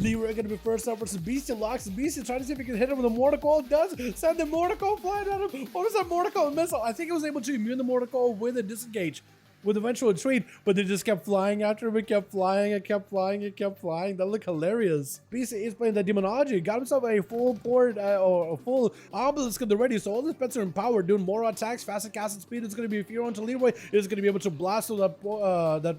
Leroy gonna be first up versus Beastie. Locks Beastie, trying to see if he can hit him with a Mortal Coil. Does send the Mortal Coil flying at him. What was that Mortal Coil missile? I think it was able to immune the Mortal Coil with a disengage, with eventual retreat, but they just kept flying after him. It kept flying, it kept flying, it kept flying. That looked hilarious. Beastie is playing the Demonology, got himself a full port or a full obelisk at the ready, so all his pets are empowered, doing more attacks, faster casting speed. It's going to be a fear onto Leroy. Is going to be able to blast through that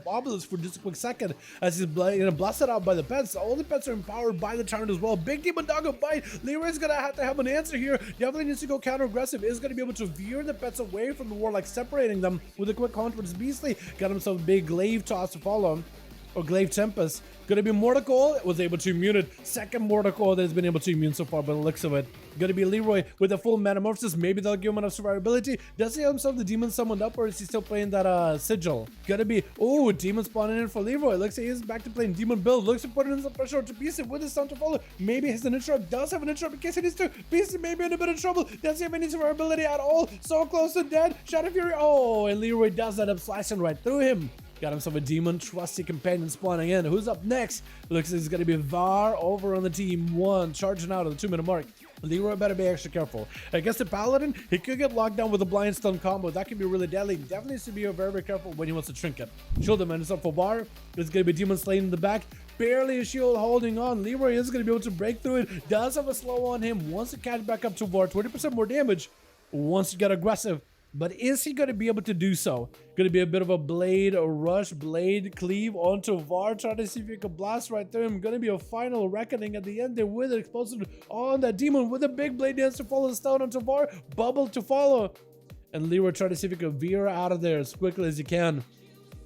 obelisk for just a quick second as he's blasted out by the pets. All the pets are empowered by the Tyrant as well. Big Demon Doggo bite. Leroy's going to have an answer here. Definitely needs to go counter aggressive. Is going to be able to veer the pets away from the Warlock, separating them with a quick towards Beastly. Got himself a big glaive toss to follow him, or glaive tempest. Gonna be Mortal Coil, was able to immune it. Second Mortal Coil that has been able to immune so far by the looks of it. Gonna be Leroy with a full metamorphosis. Maybe they'll give him enough survivability. Does he have himself the demon summoned up, or is he still playing that sigil? Gonna be, oh, demon spawning in for Leroy. Looks like he's back to playing demon build. Looks to put in some pressure to Beastie with his stun to follow. Maybe has an interrupt. Does have an interrupt in case he needs to. Beastie may be in a bit of trouble. Doesn't have any survivability at all. So close to dead. Shadow Fury. Oh, and Leroy does end up slashing right through him. Got himself a demon, trusty companion spawning in. Who's up next? Looks like it's going to be Var over on the team 1, charging out at the 2-minute mark. Leroy better be extra careful. Against the Paladin, he could get locked down with a blind stun combo. That could be really deadly. Definitely needs to be very, very careful when he wants to trinket. Shield him, and it's up for Var. There's going to be Demon Slain in the back. Barely a shield holding on. Leroy is going to be able to break through it. Does have a slow on him. Wants to catch back up to Var. 20% more damage. Wants to get aggressive. But is he going to be able to do so? Going to be a bit of a blade, a rush, blade, cleave onto Var, trying to see if he can blast right through him. Going to be a final reckoning at the end there with an explosive on that demon with a big blade dance to follow the stone onto Var, bubble to follow. And Leroy trying to see if he can veer out of there as quickly as he can.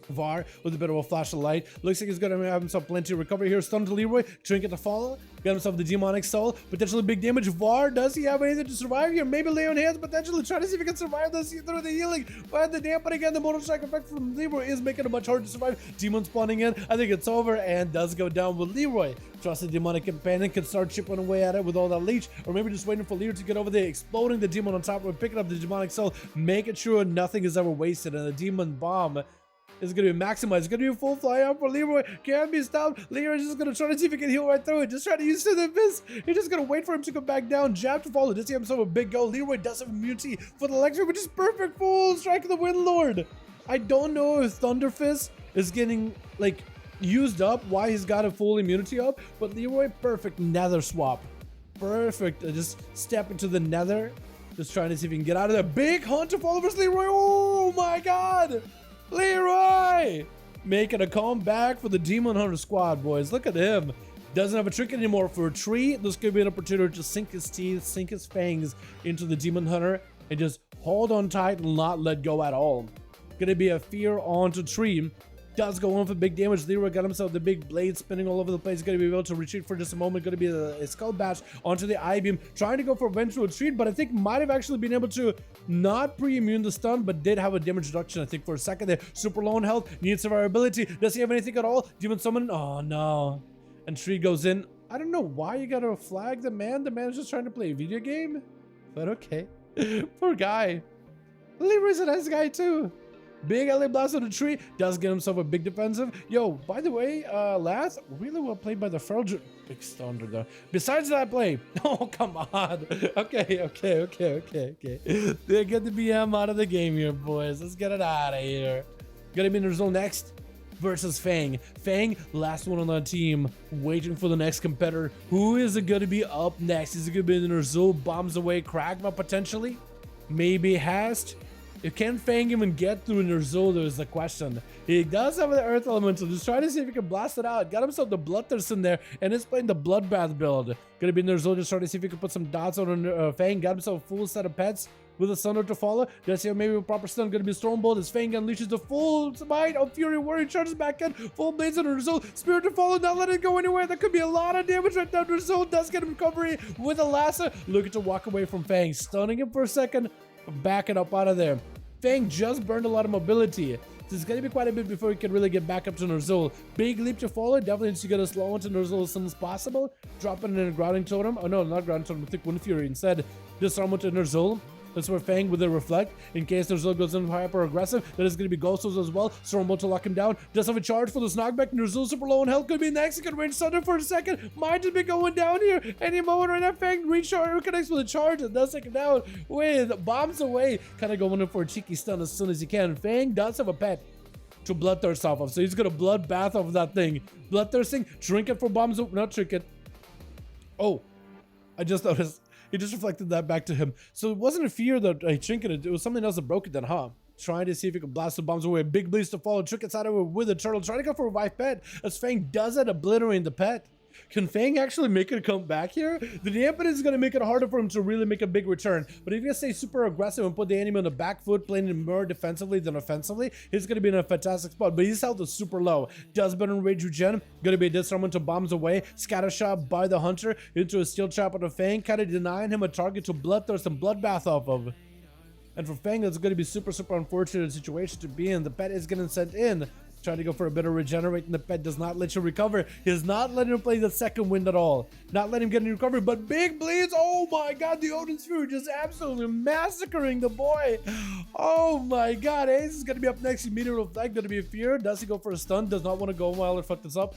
Var with a bit of a flash of light. Looks like he's going to have himself plenty of recovery here. Stun to Leroy. Trinket to follow. Got himself the demonic soul. Potentially big damage. Var, does he have anything to survive here? Maybe lay on hands. Potentially trying to see if he can survive this through the healing. But the dampening and the motor strike effect from Leroy is making it much harder to survive. Demon spawning in. I think it's over and does go down with Leroy. Trusted demonic companion can start chipping away at it with all that leech. Or maybe just waiting for Leroy to get over there. Exploding the demon on top of it. Picking up the demonic soul. Making sure nothing is ever wasted. And the demon bomb is going to be maximized. It's going to be a full fly out for Leroy. Can't be stopped. Leroy is just going to try to see if he can heal right through it. Just trying to use the fist. He's just going to wait for him to come back down. Jab to follow. Does he have himself a big go? Leroy does have immunity for the Electric, which is perfect. Full strike of the Wind Lord. I don't know if Thunder Fist is getting like used up. Why he's got a full immunity up. But Leroy, perfect nether swap. Perfect. Just step into the nether. Just trying to see if he can get out of there. Big hunt to follow versus Leroy. Oh my god. Leroy making a comeback for the Demon Hunter squad, boys. Look at him. Doesn't have a trinket anymore for a tree. This could be an opportunity to sink his teeth, sink his fangs into the Demon Hunter and just hold on tight and not let go at all. Gonna be a fear onto tree. Does go on for big damage. Leroy got himself the big blade spinning all over the place. Going to be able to retreat for just a moment. Going to be a skull bash onto the I-beam. Trying to go for eventual retreat, but I think might have actually been able to not pre-immune the stun, but did have a damage reduction, I think, for a second there. Super low on health. Needs survivability. Does he have anything at all? Demon summon? Oh, no. And tree goes in. I don't know why you got to flag the man. The man is just trying to play a video game. But okay. Poor guy. Leroy's a nice guy, too. Big LA blast on the tree. Does get himself a big defensive. Yo, by the way, last really well played by the Feraldr. Big thunder though. Besides that play. Oh, come on. Okay. They get the BM out of the game here, boys. Let's get it out of here. Gonna be in the zone next versus Fang. Fang, last one on the team, waiting for the next competitor. Who is it gonna be up next? Is it gonna be in Ner'zhul? Bombs away Kragma potentially? Maybe Hast? Can Fang even get through Ner'zhul? There's the question. He does have the Earth Elemental. Just trying to see if he can blast it out. Got himself the Bloodthirst in there, and is playing the Bloodbath build. Gonna be Ner'zhul, just trying to see if he can put some dots on Fang. Got himself a full set of pets with a Sunder to follow. Does he have maybe a proper stun? Gonna be Stormbolt as Fang unleashes the full might of Fury Warrior. Charges back in. Full blades on Ner'zhul. Spirit to follow, not letting it go anywhere. That could be a lot of damage right now. Ner'zhul does get recovery with a lasso. Looking to walk away from Fang. Stunning him for a second. Backing up out of there. Fang just burned a lot of mobility. So it's going to be quite a bit before he can really get back up to Ner'zhul. Big leap to follow. Definitely needs to get a slow into Ner'zhul as soon as possible. Dropping in a grounding totem. Oh no, not grounding totem. I think Wind Fury instead. Disarm to Ner'zhul. That's where Fang with the reflect, in case there's Zul goes in hyper aggressive. That is going to be Ghostos as well. Stormbolt to lock him down. Does have a charge for this knockback. And there's Zul super low on health. Could be in the execute range. Thunder for a second. Might just be going down here. Any moment right now, Fang recharge connects with a charge and does take him down with bombs away. Kind of going in for a cheeky stun as soon as he can. Fang does have a pet to bloodthirst off of, so he's gonna bloodbath off of that thing. Bloodthirsting, trinket for bombs, not trinket. Oh, I just noticed he just reflected that back to him. So it wasn't a fear that I trinketed, it was something else that broke it then, huh? Trying to see if he could blast the bombs away. Big bleeds to follow, trinkets out of it with a turtle, trying to go for a revive pet as Fang does it, obliterating the pet. Can Fang actually make it come back here? The Dampin is going to make it harder for him to really make a big return. But if you stay super aggressive and put the enemy on the back foot, playing him more defensively than offensively, he's going to be in a fantastic spot. But his health is super low. Does better in Rage Regen. Going to be disarmed to bombs away. Scatter shot by the Hunter into a steel trap on a Fang. Kind of denying him a target to bloodthirst and bloodbath off of. And for Fang, that's going to be super unfortunate situation to be in. The pet is getting sent in. Trying to go for a bit of regenerate, and the pet does not let you recover. He's not letting him play the second wind at all. Not letting him get any recovery, but big bleeds. Oh my god, the Odin's Fury just absolutely massacring the boy. Oh my god, Ace is going to be up next. Immediate reflect, going to be a fear. Does he go for a stun? Does not want to go while it fuck this up.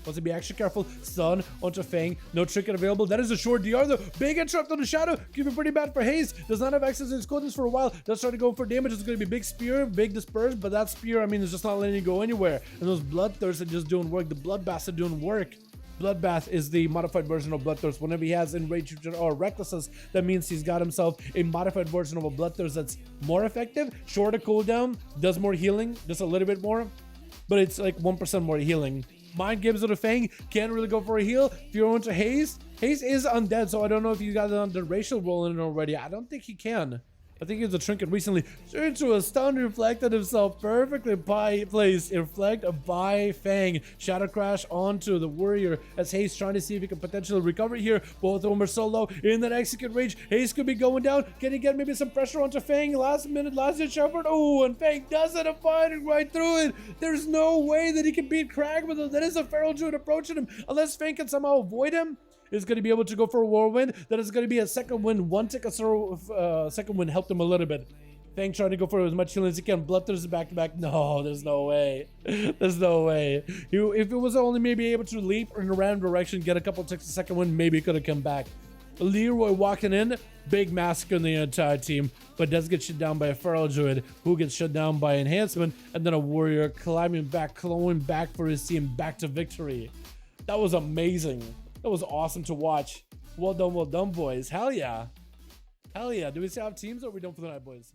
Wants to be extra careful. Stun onto Fang. No trinket available. That is a short DR though. Big interrupt on the Shadow. Keeping pretty bad for Haze. Does not have access to his coldness for a while. Does try to go for damage. It's going to be big spear. Big disperse. But that spear, I mean, is just not letting you go anywhere. And those Bloodthirsts are just doing work. The Bloodbaths are doing work. Bloodbath is the modified version of Bloodthirst. Whenever he has Enrage or Recklessness, that means he's got himself a modified version of a Bloodthirst that's more effective, shorter cooldown, does more healing, just a little bit more. But it's like 1% more healing. Mind gives it a Fang, can't really go for a heal. If you're on to Haze, Haze is undead, so I don't know if you got it on the racial roll in it already. I don't think he can. I think he was a trinket recently. Into a stun, reflected himself perfectly by placed. Reflect by Fang. Shadow Crash onto the Warrior as Haze trying to see if he can potentially recover here. Both of them are so low in that execute range. Haze could be going down. Can he get maybe some pressure onto Fang? Last minute, last ditch effort. Oh, and Fang does it, fighting right through it. There's no way that he can beat Crag with it. That is a Feral Druid approaching him. Unless Fang can somehow avoid him. Is going to be able to go for a whirlwind. That is going to be a second wind. One tick of second wind helped him a little bit. Fang trying to go for as much healing as he can. Bloodthirst back to back. No, there's no way. There's no way. If it was only maybe able to leap in a random direction, get a couple ticks of second wind, maybe he could have come back. Leroy walking in, big massacre in the entire team, but does get shut down by a Feral Druid, who gets shut down by enhancement, and then a Warrior climbing back, clawing back for his team back to victory. That was amazing. That was awesome to watch. Well done, boys. Hell yeah. Hell yeah. Do we still have teams or are we done for the night, boys?